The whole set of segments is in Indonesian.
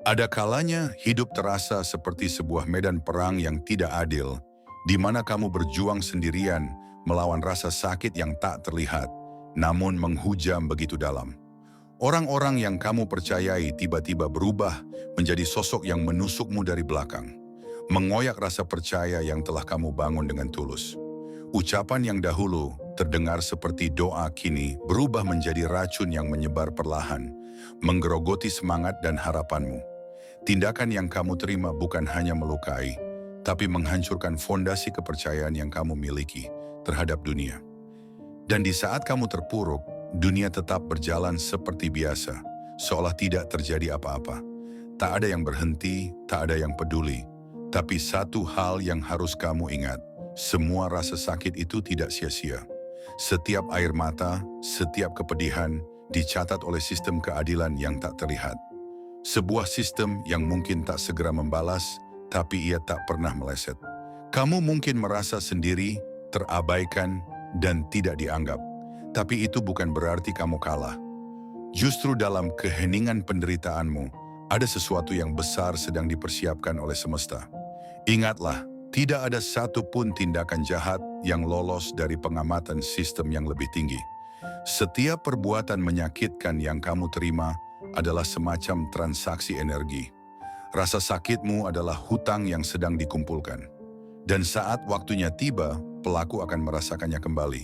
Ada kalanya hidup terasa seperti sebuah medan perang yang tidak adil, di mana kamu berjuang sendirian melawan rasa sakit yang tak terlihat, namun menghujam begitu dalam. Orang-orang yang kamu percayai tiba-tiba berubah menjadi sosok yang menusukmu dari belakang, mengoyak rasa percaya yang telah kamu bangun dengan tulus. Ucapan yang dahulu terdengar seperti doa kini berubah menjadi racun yang menyebar perlahan, menggerogoti semangat dan harapanmu. Tindakan yang kamu terima bukan hanya melukai, tapi menghancurkan fondasi kepercayaan yang kamu miliki terhadap dunia. Dan di saat kamu terpuruk, dunia tetap berjalan seperti biasa, seolah tidak terjadi apa-apa. Tak ada yang berhenti, tak ada yang peduli. Tapi satu hal yang harus kamu ingat, semua rasa sakit itu tidak sia-sia. Setiap air mata, setiap kepedihan, dicatat oleh sistem keadilan yang tak terlihat. Sebuah sistem yang mungkin tak segera membalas, tapi ia tak pernah meleset. Kamu mungkin merasa sendiri, terabaikan, dan tidak dianggap. Tapi itu bukan berarti kamu kalah. Justru dalam keheningan penderitaanmu, ada sesuatu yang besar sedang dipersiapkan oleh semesta. Ingatlah, tidak ada satu pun tindakan jahat yang lolos dari pengamatan sistem yang lebih tinggi. Setiap perbuatan menyakitkan yang kamu terima adalah semacam transaksi energi. Rasa sakitmu adalah hutang yang sedang dikumpulkan. Dan saat waktunya tiba, pelaku akan merasakannya kembali,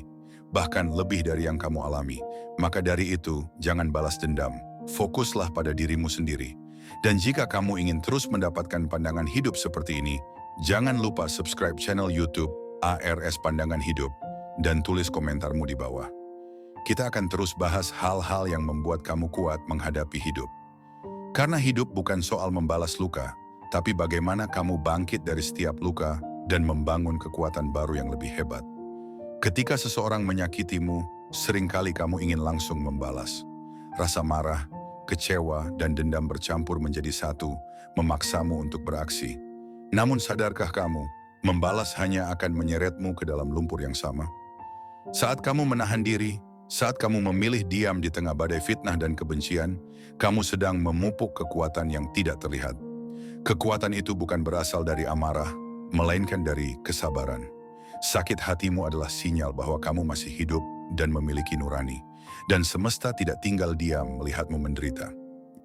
bahkan lebih dari yang kamu alami. Maka dari itu, jangan balas dendam. Fokuslah pada dirimu sendiri. Dan jika kamu ingin terus mendapatkan pandangan hidup seperti ini, jangan lupa subscribe channel YouTube ARS Pandangan Hidup dan tulis komentarmu di bawah. Kita akan terus bahas hal-hal yang membuat kamu kuat menghadapi hidup. Karena hidup bukan soal membalas luka, tapi bagaimana kamu bangkit dari setiap luka dan membangun kekuatan baru yang lebih hebat. Ketika seseorang menyakitimu, seringkali kamu ingin langsung membalas. Rasa marah, kecewa, dan dendam bercampur menjadi satu, memaksamu untuk beraksi. Namun sadarkah kamu, membalas hanya akan menyeretmu ke dalam lumpur yang sama? Saat kamu menahan diri, saat kamu memilih diam di tengah badai fitnah dan kebencian, kamu sedang memupuk kekuatan yang tidak terlihat. Kekuatan itu bukan berasal dari amarah, melainkan dari kesabaran. Sakit hatimu adalah sinyal bahwa kamu masih hidup dan memiliki nurani. Dan semesta tidak tinggal diam melihatmu menderita.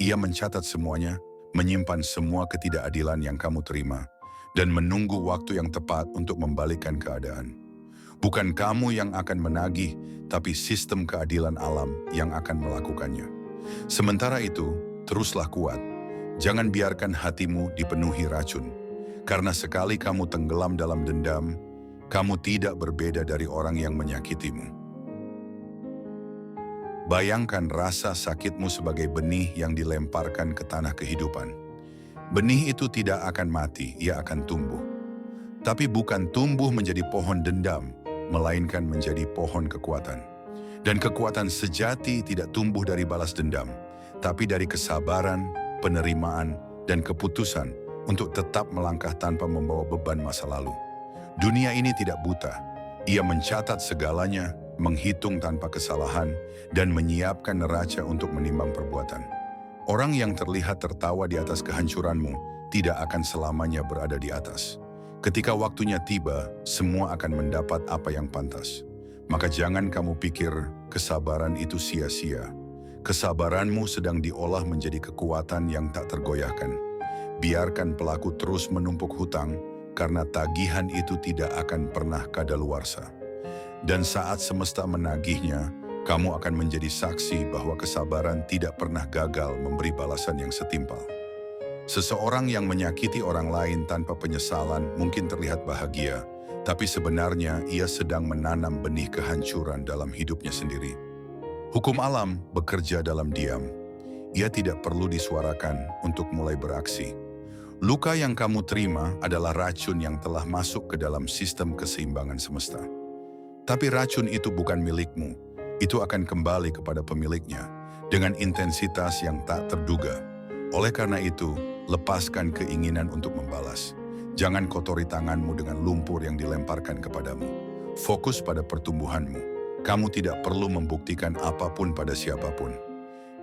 Ia mencatat semuanya, menyimpan semua ketidakadilan yang kamu terima, dan menunggu waktu yang tepat untuk membalikkan keadaan. Bukan kamu yang akan menagih, tapi sistem keadilan alam yang akan melakukannya. Sementara itu, teruslah kuat. Jangan biarkan hatimu dipenuhi racun. Karena sekali kamu tenggelam dalam dendam, kamu tidak berbeda dari orang yang menyakitimu. Bayangkan rasa sakitmu sebagai benih yang dilemparkan ke tanah kehidupan. Benih itu tidak akan mati, ia akan tumbuh. Tapi bukan tumbuh menjadi pohon dendam, melainkan menjadi pohon kekuatan. Dan kekuatan sejati tidak tumbuh dari balas dendam, tapi dari kesabaran, penerimaan, dan keputusan untuk tetap melangkah tanpa membawa beban masa lalu. Dunia ini tidak buta. Ia mencatat segalanya, menghitung tanpa kesalahan, dan menyiapkan neraca untuk menimbang perbuatan. Orang yang terlihat tertawa di atas kehancuranmu tidak akan selamanya berada di atas. Ketika waktunya tiba, semua akan mendapat apa yang pantas. Maka jangan kamu pikir kesabaran itu sia-sia. Kesabaranmu sedang diolah menjadi kekuatan yang tak tergoyahkan. Biarkan pelaku terus menumpuk hutang, karena tagihan itu tidak akan pernah kadaluarsa. Dan saat semesta menagihnya, kamu akan menjadi saksi bahwa kesabaran tidak pernah gagal memberi balasan yang setimpal. Seseorang yang menyakiti orang lain tanpa penyesalan mungkin terlihat bahagia, tapi sebenarnya ia sedang menanam benih kehancuran dalam hidupnya sendiri. Hukum alam bekerja dalam diam. Ia tidak perlu disuarakan untuk mulai beraksi. Luka yang kamu terima adalah racun yang telah masuk ke dalam sistem keseimbangan semesta. Tapi racun itu bukan milikmu. Itu akan kembali kepada pemiliknya dengan intensitas yang tak terduga. Oleh karena itu, lepaskan keinginan untuk membalas. Jangan kotori tanganmu dengan lumpur yang dilemparkan kepadamu. Fokus pada pertumbuhanmu. Kamu tidak perlu membuktikan apapun pada siapapun.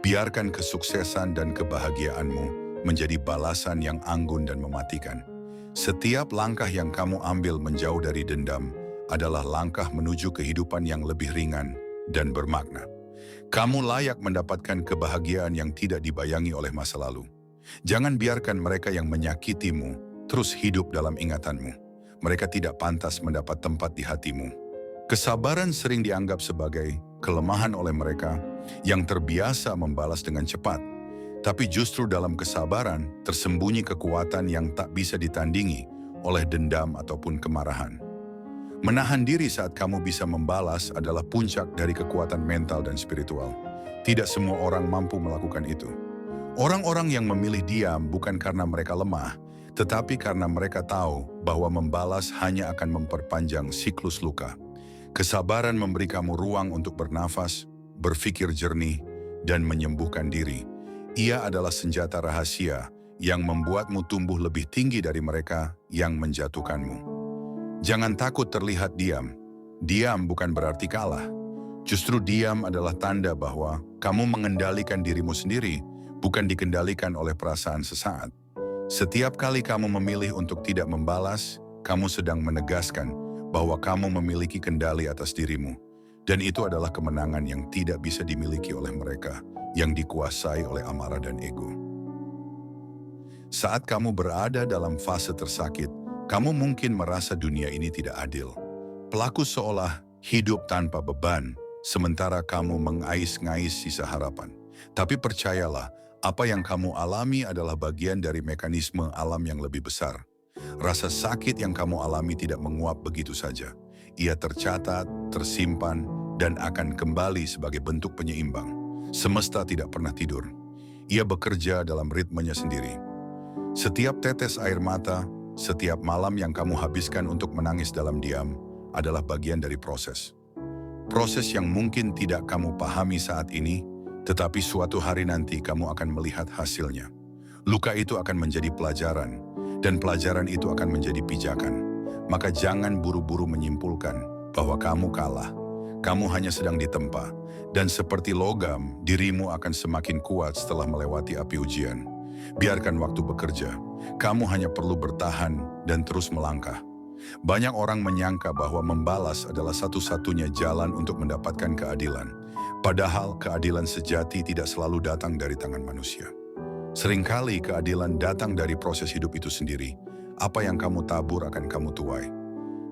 Biarkan kesuksesan dan kebahagiaanmu menjadi balasan yang anggun dan mematikan. Setiap langkah yang kamu ambil menjauh dari dendam adalah langkah menuju kehidupan yang lebih ringan dan bermakna. Kamu layak mendapatkan kebahagiaan yang tidak dibayangi oleh masa lalu. Jangan biarkan mereka yang menyakitimu terus hidup dalam ingatanmu. Mereka tidak pantas mendapat tempat di hatimu. Kesabaran sering dianggap sebagai kelemahan oleh mereka yang terbiasa membalas dengan cepat. Tapi justru dalam kesabaran tersembunyi kekuatan yang tak bisa ditandingi oleh dendam ataupun kemarahan. Menahan diri saat kamu bisa membalas adalah puncak dari kekuatan mental dan spiritual. Tidak semua orang mampu melakukan itu. Orang-orang yang memilih diam bukan karena mereka lemah, tetapi karena mereka tahu bahwa membalas hanya akan memperpanjang siklus luka. Kesabaran memberi kamu ruang untuk bernafas, berpikir jernih, dan menyembuhkan diri. Ia adalah senjata rahasia yang membuatmu tumbuh lebih tinggi dari mereka yang menjatuhkanmu. Jangan takut terlihat diam. Diam bukan berarti kalah. Justru diam adalah tanda bahwa kamu mengendalikan dirimu sendiri, bukan dikendalikan oleh perasaan sesaat. Setiap kali kamu memilih untuk tidak membalas, kamu sedang menegaskan bahwa kamu memiliki kendali atas dirimu. Dan itu adalah kemenangan yang tidak bisa dimiliki oleh mereka, yang dikuasai oleh amarah dan ego. Saat kamu berada dalam fase tersakit, kamu mungkin merasa dunia ini tidak adil. Pelaku seolah hidup tanpa beban, sementara kamu mengais-ngais sisa harapan. Tapi percayalah, apa yang kamu alami adalah bagian dari mekanisme alam yang lebih besar. Rasa sakit yang kamu alami tidak menguap begitu saja. Ia tercatat, tersimpan, dan akan kembali sebagai bentuk penyeimbang. Semesta tidak pernah tidur. Ia bekerja dalam ritmenya sendiri. Setiap tetes air mata, setiap malam yang kamu habiskan untuk menangis dalam diam adalah bagian dari proses. Proses yang mungkin tidak kamu pahami saat ini, tetapi suatu hari nanti kamu akan melihat hasilnya. Luka itu akan menjadi pelajaran, dan pelajaran itu akan menjadi pijakan. Maka jangan buru-buru menyimpulkan bahwa kamu kalah. Kamu hanya sedang ditempa, dan seperti logam, dirimu akan semakin kuat setelah melewati api ujian. Biarkan waktu bekerja. Kamu hanya perlu bertahan dan terus melangkah. Banyak orang menyangka bahwa membalas adalah satu-satunya jalan untuk mendapatkan keadilan. Padahal keadilan sejati tidak selalu datang dari tangan manusia. Seringkali keadilan datang dari proses hidup itu sendiri. Apa yang kamu tabur akan kamu tuai.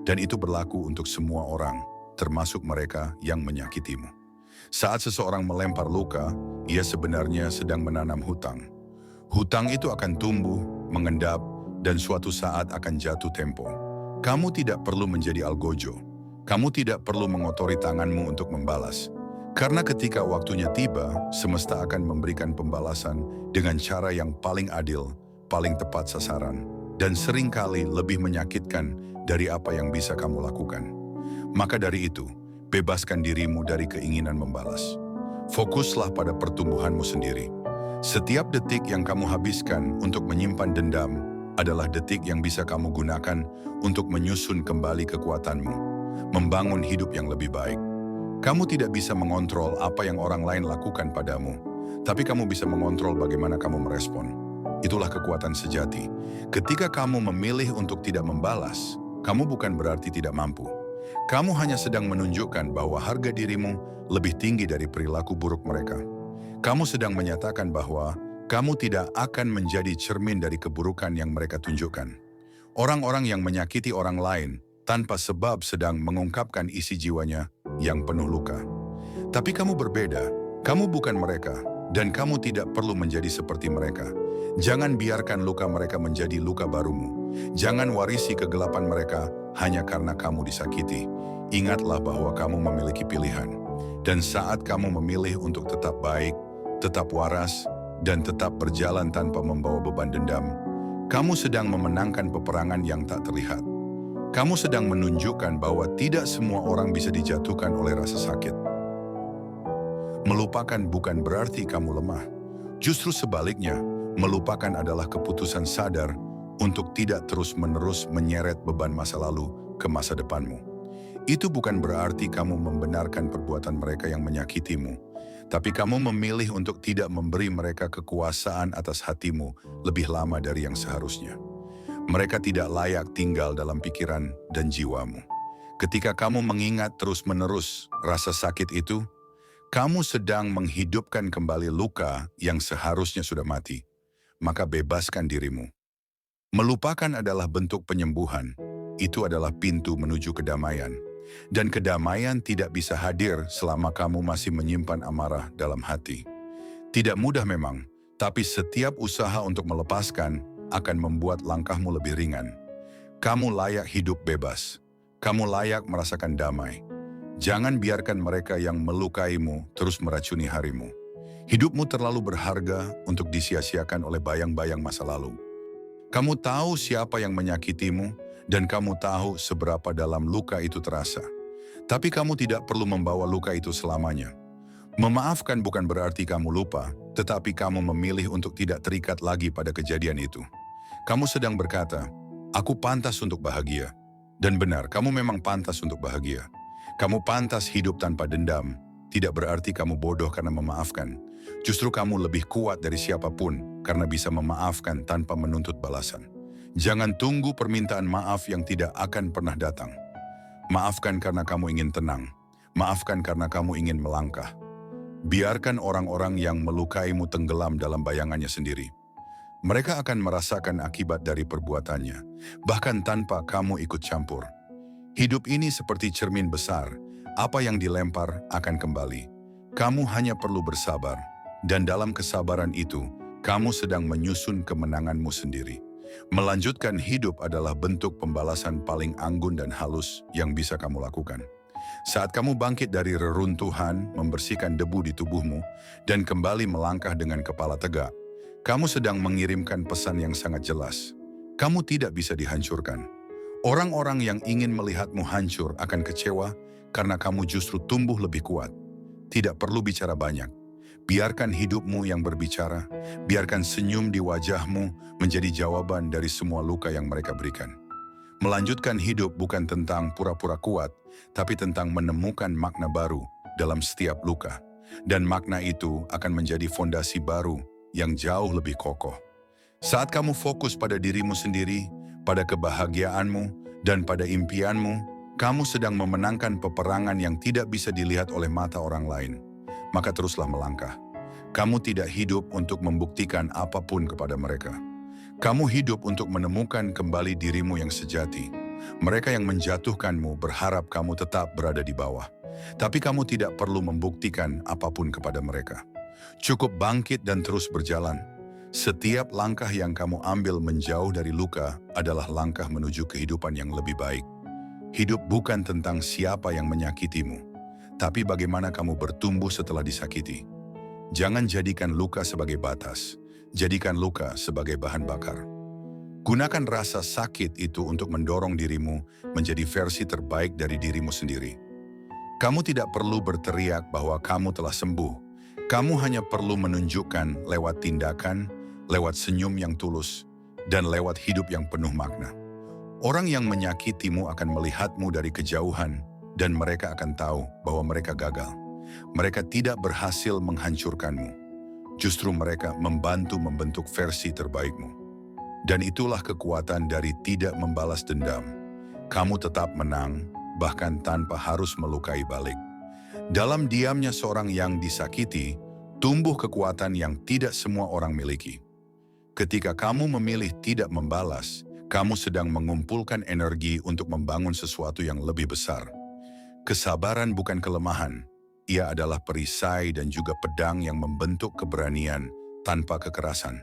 Dan itu berlaku untuk semua orang, termasuk mereka yang menyakitimu. Saat seseorang melempar luka, ia sebenarnya sedang menanam hutang. Hutang itu akan tumbuh, mengendap, dan suatu saat akan jatuh tempo. Kamu tidak perlu menjadi algojo. Kamu tidak perlu mengotori tanganmu untuk membalas. Karena ketika waktunya tiba, semesta akan memberikan pembalasan dengan cara yang paling adil, paling tepat sasaran, dan seringkali lebih menyakitkan dari apa yang bisa kamu lakukan. Maka dari itu, bebaskan dirimu dari keinginan membalas. Fokuslah pada pertumbuhanmu sendiri. Setiap detik yang kamu habiskan untuk menyimpan dendam adalah detik yang bisa kamu gunakan untuk menyusun kembali kekuatanmu, membangun hidup yang lebih baik. Kamu tidak bisa mengontrol apa yang orang lain lakukan padamu, tapi kamu bisa mengontrol bagaimana kamu merespon. Itulah kekuatan sejati. Ketika kamu memilih untuk tidak membalas, kamu bukan berarti tidak mampu. Kamu hanya sedang menunjukkan bahwa harga dirimu lebih tinggi dari perilaku buruk mereka. Kamu sedang menyatakan bahwa kamu tidak akan menjadi cermin dari keburukan yang mereka tunjukkan. Orang-orang yang menyakiti orang lain tanpa sebab sedang mengungkapkan isi jiwanya yang penuh luka. Tapi kamu berbeda, kamu bukan mereka, dan kamu tidak perlu menjadi seperti mereka. Jangan biarkan luka mereka menjadi luka barumu. Jangan warisi kegelapan mereka hanya karena kamu disakiti. Ingatlah bahwa kamu memiliki pilihan. Dan saat kamu memilih untuk tetap baik, tetap waras, dan tetap berjalan tanpa membawa beban dendam, kamu sedang memenangkan peperangan yang tak terlihat. Kamu sedang menunjukkan bahwa tidak semua orang bisa dijatuhkan oleh rasa sakit. Melupakan bukan berarti kamu lemah. Justru sebaliknya, melupakan adalah keputusan sadar untuk tidak terus-menerus menyeret beban masa lalu ke masa depanmu. Itu bukan berarti kamu membenarkan perbuatan mereka yang menyakitimu, Tapi kamu memilih untuk tidak memberi mereka kekuasaan atas hatimu lebih lama dari yang seharusnya. Mereka tidak layak tinggal dalam pikiran dan jiwamu. Ketika kamu mengingat terus-menerus rasa sakit itu, kamu sedang menghidupkan kembali luka yang seharusnya sudah mati. Maka bebaskan dirimu. Melupakan adalah bentuk penyembuhan. Itu adalah pintu menuju kedamaian. Dan kedamaian tidak bisa hadir selama kamu masih menyimpan amarah dalam hati. Tidak mudah memang, tapi setiap usaha untuk melepaskan akan membuat langkahmu lebih ringan. Kamu layak hidup bebas. Kamu layak merasakan damai. Jangan biarkan mereka yang melukaimu terus meracuni harimu. Hidupmu terlalu berharga untuk disia-siakan oleh bayang-bayang masa lalu. Kamu tahu siapa yang menyakitimu, dan kamu tahu seberapa dalam luka itu terasa. Tapi kamu tidak perlu membawa luka itu selamanya. Memaafkan bukan berarti kamu lupa, tetapi kamu memilih untuk tidak terikat lagi pada kejadian itu. Kamu sedang berkata, "Aku pantas untuk bahagia." Dan benar, kamu memang pantas untuk bahagia. Kamu pantas hidup tanpa dendam. Tidak berarti kamu bodoh karena memaafkan. Justru kamu lebih kuat dari siapapun karena bisa memaafkan tanpa menuntut balasan. Jangan tunggu permintaan maaf yang tidak akan pernah datang. Maafkan karena kamu ingin tenang. Maafkan karena kamu ingin melangkah. Biarkan orang-orang yang melukaimu tenggelam dalam bayangannya sendiri. Mereka akan merasakan akibat dari perbuatannya, bahkan tanpa kamu ikut campur. Hidup ini seperti cermin besar. Apa yang dilempar akan kembali. Kamu hanya perlu bersabar. Dan dalam kesabaran itu, kamu sedang menyusun kemenanganmu sendiri. Melanjutkan hidup adalah bentuk pembalasan paling anggun dan halus yang bisa kamu lakukan. Saat kamu bangkit dari reruntuhan, membersihkan debu di tubuhmu, dan kembali melangkah dengan kepala tegak, kamu sedang mengirimkan pesan yang sangat jelas. Kamu tidak bisa dihancurkan. Orang-orang yang ingin melihatmu hancur akan kecewa karena kamu justru tumbuh lebih kuat. Tidak perlu bicara banyak. Biarkan hidupmu yang berbicara, biarkan senyum di wajahmu menjadi jawaban dari semua luka yang mereka berikan. Melanjutkan hidup bukan tentang pura-pura kuat, tapi tentang menemukan makna baru dalam setiap luka. Dan makna itu akan menjadi fondasi baru yang jauh lebih kokoh. Saat kamu fokus pada dirimu sendiri, pada kebahagiaanmu, dan pada impianmu, kamu sedang memenangkan peperangan yang tidak bisa dilihat oleh mata orang lain. Maka teruslah melangkah. Kamu tidak hidup untuk membuktikan apapun kepada mereka. Kamu hidup untuk menemukan kembali dirimu yang sejati. Mereka yang menjatuhkanmu berharap kamu tetap berada di bawah. Tapi kamu tidak perlu membuktikan apapun kepada mereka. Cukup bangkit dan terus berjalan. Setiap langkah yang kamu ambil menjauh dari luka adalah langkah menuju kehidupan yang lebih baik. Hidup bukan tentang siapa yang menyakitimu, tapi bagaimana kamu bertumbuh setelah disakiti. Jangan jadikan luka sebagai batas, jadikan luka sebagai bahan bakar. Gunakan rasa sakit itu untuk mendorong dirimu menjadi versi terbaik dari dirimu sendiri. Kamu tidak perlu berteriak bahwa kamu telah sembuh. Kamu hanya perlu menunjukkan lewat tindakan, lewat senyum yang tulus, dan lewat hidup yang penuh makna. Orang yang menyakitimu akan melihatmu dari kejauhan, dan mereka akan tahu bahwa mereka gagal. Mereka tidak berhasil menghancurkanmu. Justru mereka membantu membentuk versi terbaikmu. Dan itulah kekuatan dari tidak membalas dendam. Kamu tetap menang, bahkan tanpa harus melukai balik. Dalam diamnya seorang yang disakiti, tumbuh kekuatan yang tidak semua orang miliki. Ketika kamu memilih tidak membalas, kamu sedang mengumpulkan energi untuk membangun sesuatu yang lebih besar. Kesabaran bukan kelemahan, ia adalah perisai dan juga pedang yang membentuk keberanian tanpa kekerasan.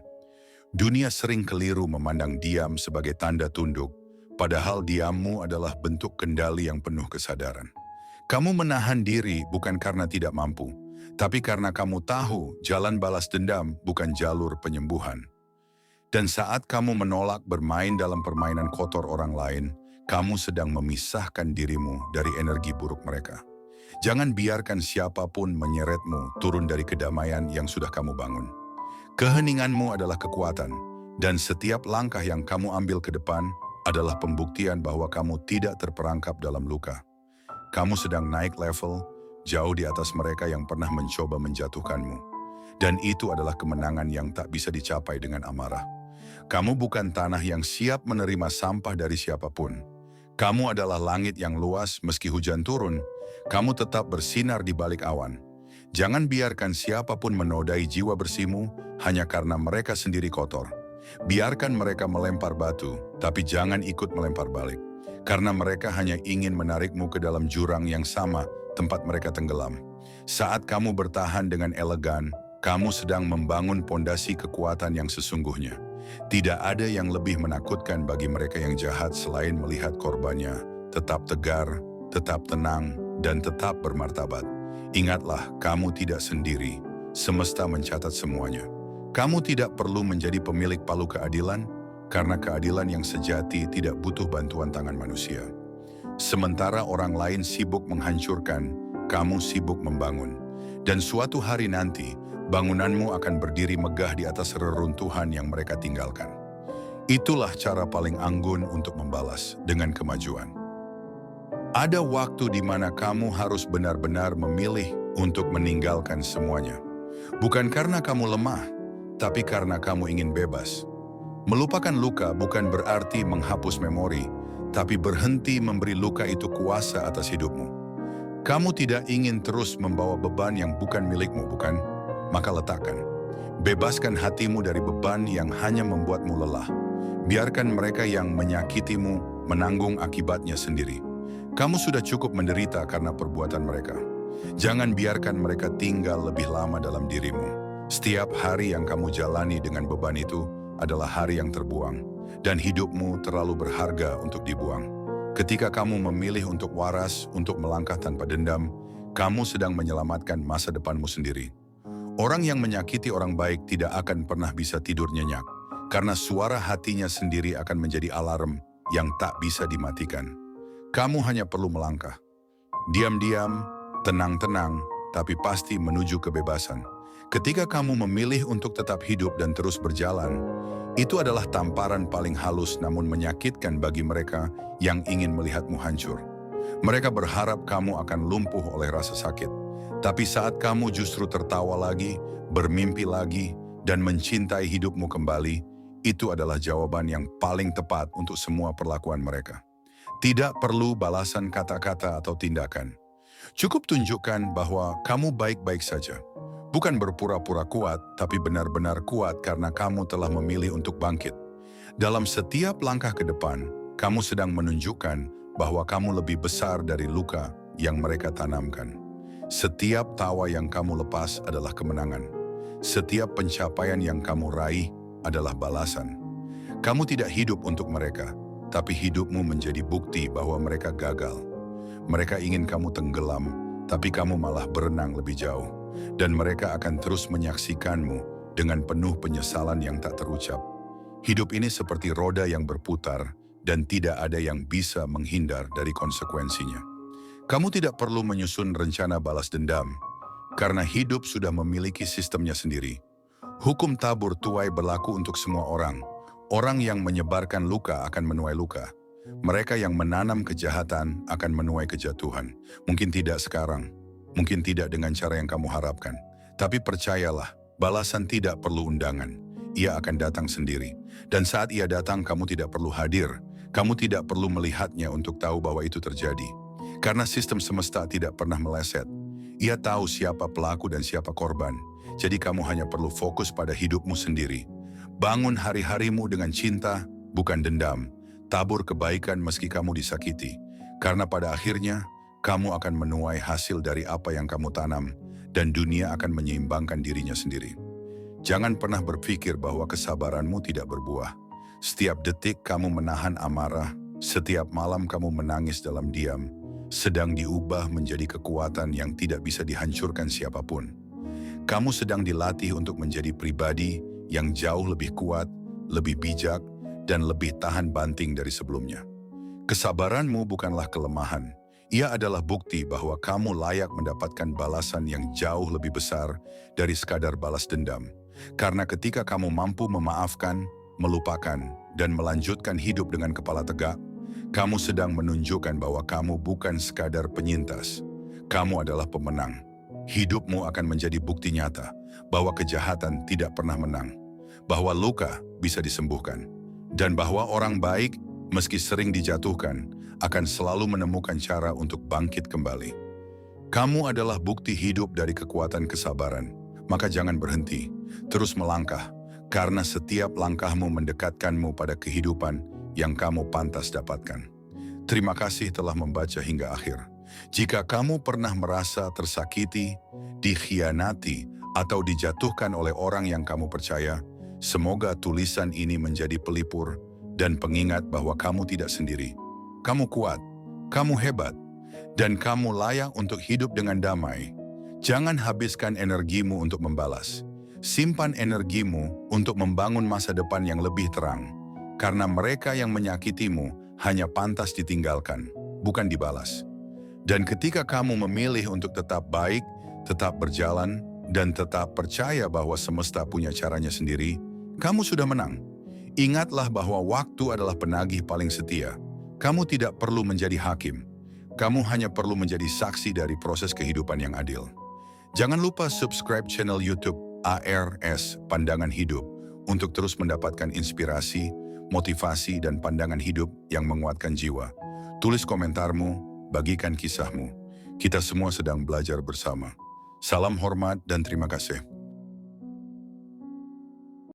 Dunia sering keliru memandang diam sebagai tanda tunduk, padahal diammu adalah bentuk kendali yang penuh kesadaran. Kamu menahan diri bukan karena tidak mampu, tapi karena kamu tahu jalan balas dendam bukan jalur penyembuhan. Dan saat kamu menolak bermain dalam permainan kotor orang lain, kamu sedang memisahkan dirimu dari energi buruk mereka. Jangan biarkan siapapun menyeretmu turun dari kedamaian yang sudah kamu bangun. Keheninganmu adalah kekuatan, dan setiap langkah yang kamu ambil ke depan adalah pembuktian bahwa kamu tidak terperangkap dalam luka. Kamu sedang naik level, jauh di atas mereka yang pernah mencoba menjatuhkanmu. Dan itu adalah kemenangan yang tak bisa dicapai dengan amarah. Kamu bukan tanah yang siap menerima sampah dari siapapun. Kamu adalah langit yang luas meski hujan turun. Kamu tetap bersinar di balik awan. Jangan biarkan siapapun menodai jiwa bersihmu hanya karena mereka sendiri kotor. Biarkan mereka melempar batu, tapi jangan ikut melempar balik. Karena mereka hanya ingin menarikmu ke dalam jurang yang sama tempat mereka tenggelam. Saat kamu bertahan dengan elegan, kamu sedang membangun pondasi kekuatan yang sesungguhnya. Tidak ada yang lebih menakutkan bagi mereka yang jahat selain melihat korbannya tetap tegar, tetap tenang, dan tetap bermartabat. Ingatlah, kamu tidak sendiri. Semesta mencatat semuanya. Kamu tidak perlu menjadi pemilik palu keadilan, karena keadilan yang sejati tidak butuh bantuan tangan manusia. Sementara orang lain sibuk menghancurkan, kamu sibuk membangun. Dan suatu hari nanti, bangunanmu akan berdiri megah di atas reruntuhan yang mereka tinggalkan. Itulah cara paling anggun untuk membalas dengan kemajuan. Ada waktu di mana kamu harus benar-benar memilih untuk meninggalkan semuanya. Bukan karena kamu lemah, tapi karena kamu ingin bebas. Melupakan luka bukan berarti menghapus memori, tapi berhenti memberi luka itu kuasa atas hidupmu. Kamu tidak ingin terus membawa beban yang bukan milikmu, bukan? Maka letakkan. Bebaskan hatimu dari beban yang hanya membuatmu lelah. Biarkan mereka yang menyakitimu menanggung akibatnya sendiri. Kamu sudah cukup menderita karena perbuatan mereka. Jangan biarkan mereka tinggal lebih lama dalam dirimu. Setiap hari yang kamu jalani dengan beban itu adalah hari yang terbuang, dan hidupmu terlalu berharga untuk dibuang. Ketika kamu memilih untuk waras, untuk melangkah tanpa dendam, kamu sedang menyelamatkan masa depanmu sendiri. Orang yang menyakiti orang baik tidak akan pernah bisa tidur nyenyak, karena suara hatinya sendiri akan menjadi alarm yang tak bisa dimatikan. Kamu hanya perlu melangkah. Diam-diam, tenang-tenang, tapi pasti menuju kebebasan. Ketika kamu memilih untuk tetap hidup dan terus berjalan, itu adalah tamparan paling halus namun menyakitkan bagi mereka yang ingin melihatmu hancur. Mereka berharap kamu akan lumpuh oleh rasa sakit. Tapi saat kamu justru tertawa lagi, bermimpi lagi, dan mencintai hidupmu kembali, itu adalah jawaban yang paling tepat untuk semua perlakuan mereka. Tidak perlu balasan kata-kata atau tindakan. Cukup tunjukkan bahwa kamu baik-baik saja. Bukan berpura-pura kuat, tapi benar-benar kuat karena kamu telah memilih untuk bangkit. Dalam setiap langkah ke depan, kamu sedang menunjukkan bahwa kamu lebih besar dari luka yang mereka tanamkan. Setiap tawa yang kamu lepas adalah kemenangan. Setiap pencapaian yang kamu raih adalah balasan. Kamu tidak hidup untuk mereka, tapi hidupmu menjadi bukti bahwa mereka gagal. Mereka ingin kamu tenggelam, tapi kamu malah berenang lebih jauh. Dan mereka akan terus menyaksikanmu dengan penuh penyesalan yang tak terucap. Hidup ini seperti roda yang berputar dan tidak ada yang bisa menghindar dari konsekuensinya. Kamu tidak perlu menyusun rencana balas dendam, karena hidup sudah memiliki sistemnya sendiri. Hukum tabur tuai berlaku untuk semua orang. Orang yang menyebarkan luka akan menuai luka. Mereka yang menanam kejahatan akan menuai kejatuhan. Mungkin tidak sekarang, mungkin tidak dengan cara yang kamu harapkan. Tapi percayalah, balasan tidak perlu undangan. Ia akan datang sendiri. Dan saat ia datang, kamu tidak perlu hadir. Kamu tidak perlu melihatnya untuk tahu bahwa itu terjadi. Karena sistem semesta tidak pernah meleset. Ia tahu siapa pelaku dan siapa korban. Jadi kamu hanya perlu fokus pada hidupmu sendiri. Bangun hari-harimu dengan cinta, bukan dendam. Tabur kebaikan meski kamu disakiti. Karena pada akhirnya, kamu akan menuai hasil dari apa yang kamu tanam, dan dunia akan menyeimbangkan dirinya sendiri. Jangan pernah berpikir bahwa kesabaranmu tidak berbuah. Setiap detik kamu menahan amarah, setiap malam kamu menangis dalam diam, sedang diubah menjadi kekuatan yang tidak bisa dihancurkan siapapun. Kamu sedang dilatih untuk menjadi pribadi yang jauh lebih kuat, lebih bijak, dan lebih tahan banting dari sebelumnya. Kesabaranmu bukanlah kelemahan. Ia adalah bukti bahwa kamu layak mendapatkan balasan yang jauh lebih besar dari sekadar balas dendam. Karena ketika kamu mampu memaafkan, melupakan, dan melanjutkan hidup dengan kepala tegak, kamu sedang menunjukkan bahwa kamu bukan sekadar penyintas. Kamu adalah pemenang. Hidupmu akan menjadi bukti nyata bahwa kejahatan tidak pernah menang, bahwa luka bisa disembuhkan, dan bahwa orang baik, meski sering dijatuhkan, akan selalu menemukan cara untuk bangkit kembali. Kamu adalah bukti hidup dari kekuatan kesabaran, maka jangan berhenti, terus melangkah, karena setiap langkahmu mendekatkanmu pada kehidupan yang kamu pantas dapatkan. Terima kasih telah membaca hingga akhir. Jika kamu pernah merasa tersakiti, dikhianati, atau dijatuhkan oleh orang yang kamu percaya, semoga tulisan ini menjadi pelipur dan pengingat bahwa kamu tidak sendiri. Kamu kuat, kamu hebat, dan kamu layak untuk hidup dengan damai. Jangan habiskan energimu untuk membalas. Simpan energimu untuk membangun masa depan yang lebih terang. Karena mereka yang menyakitimu hanya pantas ditinggalkan, bukan dibalas. Dan ketika kamu memilih untuk tetap baik, tetap berjalan, dan tetap percaya bahwa semesta punya caranya sendiri, kamu sudah menang. Ingatlah bahwa waktu adalah penagih paling setia. Kamu tidak perlu menjadi hakim. Kamu hanya perlu menjadi saksi dari proses kehidupan yang adil. Jangan lupa subscribe channel YouTube ARS Pandangan Hidup untuk terus mendapatkan inspirasi, motivasi, dan pandangan hidup yang menguatkan jiwa. Tulis komentarmu, bagikan kisahmu. Kita semua sedang belajar bersama. Salam hormat dan terima kasih.